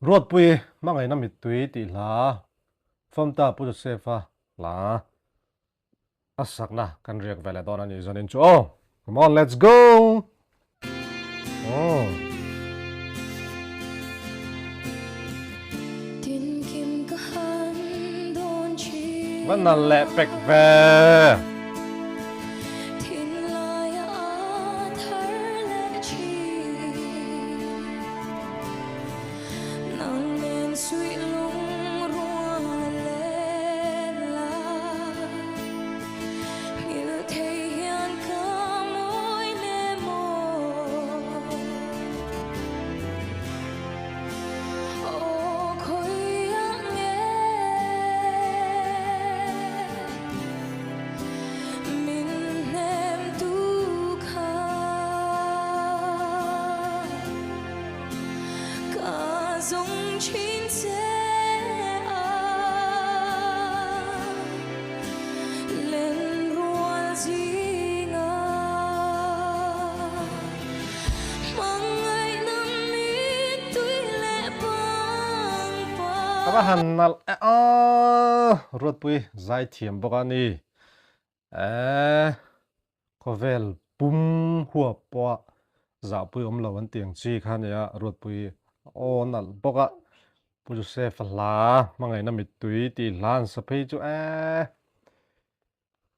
Ruatpuii Hmangaihna Mittui ti hla famta pu sefa la asakna kan riak vele don ani zonin chu oh come on let's go oh vẫn là lẹ bẹc về các bạn hẳn là Ruatpuii giải thiểm bốc ani có vẻ bùm hùa bò dạo pui lâu ăn tiếng chi khan ya Ruatpuii nal bốc á pu Joseph la Hmangaihna Mittui ti lan sa phei chu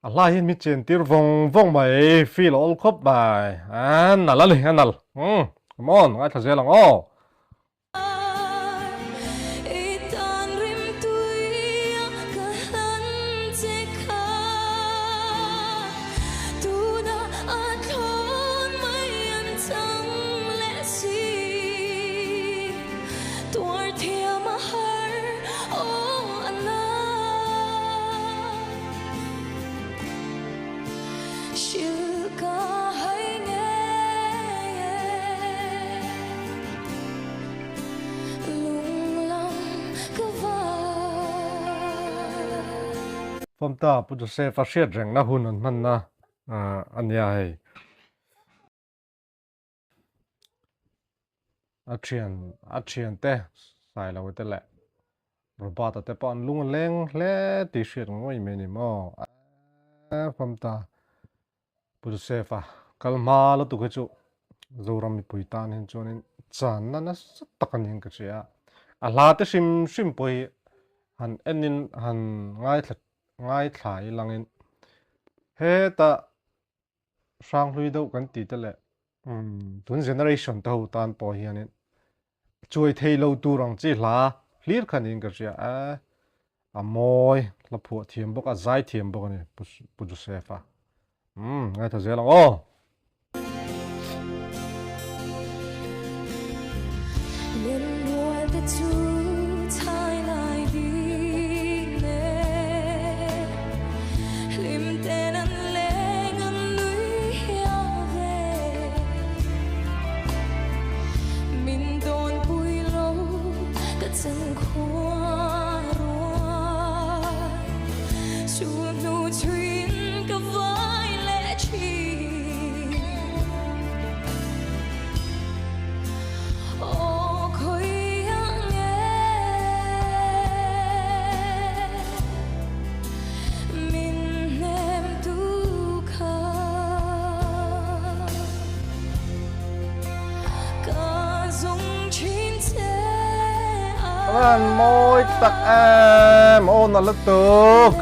Allah hin mi chen tir vong vong mai feel all khop bai nal ali nal come on ngai thazel lang famta pu Joseph a hriat reng na hun an man na ania hei a thian te sai lo te le robot te pon lung leng hle ti hriat ngoi me ni mo famta pu Joseph a kalma lo tu chu zoram mi pui tan hin chonin chan na takan hin ka chia a hla te sim pui han enin han ngai thai langin he ta sang hlui do kan ti te le tun generation to tan po hianin chui thei lo tu rang chi hla hlir khan in ka chia a moi la phu thiam bok a zai thiam bok ani pu Joseph a ngai tha zelang môi tắc em là lất tục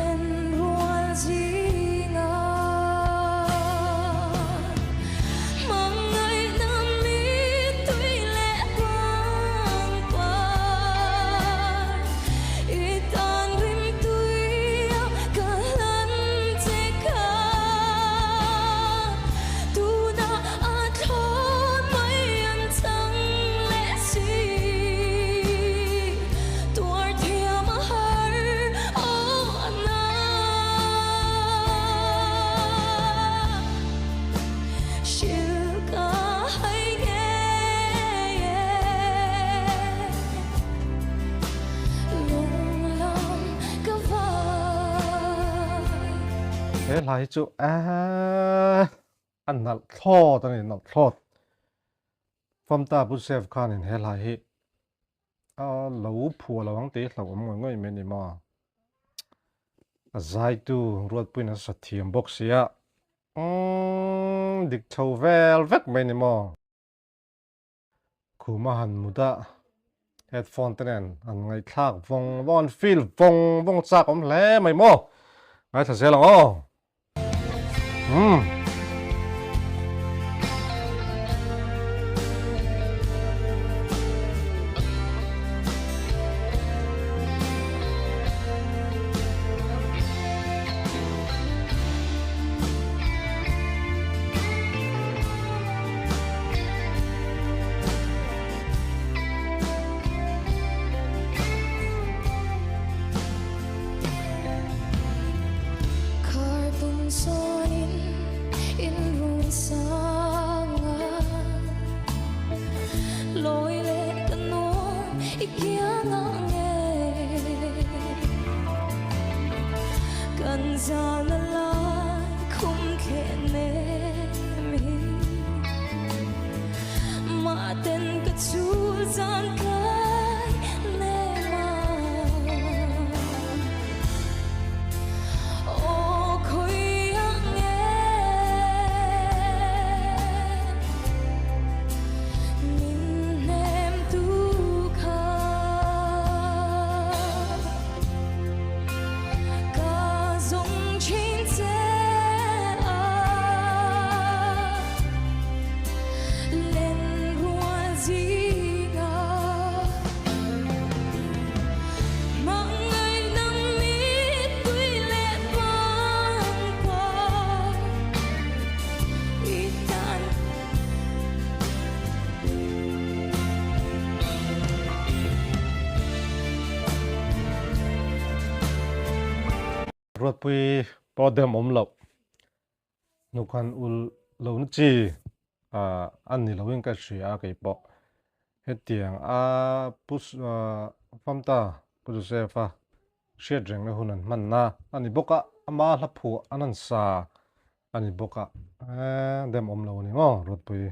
thế lại chú anh nal thot anh nal thot famta pu save khan in he lai hi lâu phù lâu hăng tí lâu ngồi ngồi mình đi mà giải tu ruatpuii nó sát thiam box ya dik thâu vel vek mình đi mà cú mà hàn muda headphone tên anh ngay thác vong vong feel vong vong chắc lẽ mày mà ngay thật sự là ruatpuii po dem lo nu kan ul lo nu chi an ni lo in ka shia cái po hết tiếng pus famta pus se fa share reng na hunan man na ani boka ama la phu anan sa ani boka dem lo ni ngo ruatpuii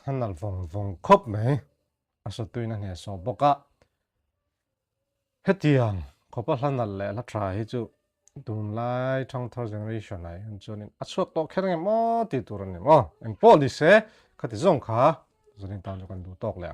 hắn nal vòng khop mấy sao tôi nè nè so boka hết tiếng khop hắn nal lẹ là try chứ đun lại trong third generation này cho nên suốt to cái này mà thì tụi này mà em policy cái gì giống cả cho nên tao cho con đủ tóc lẹ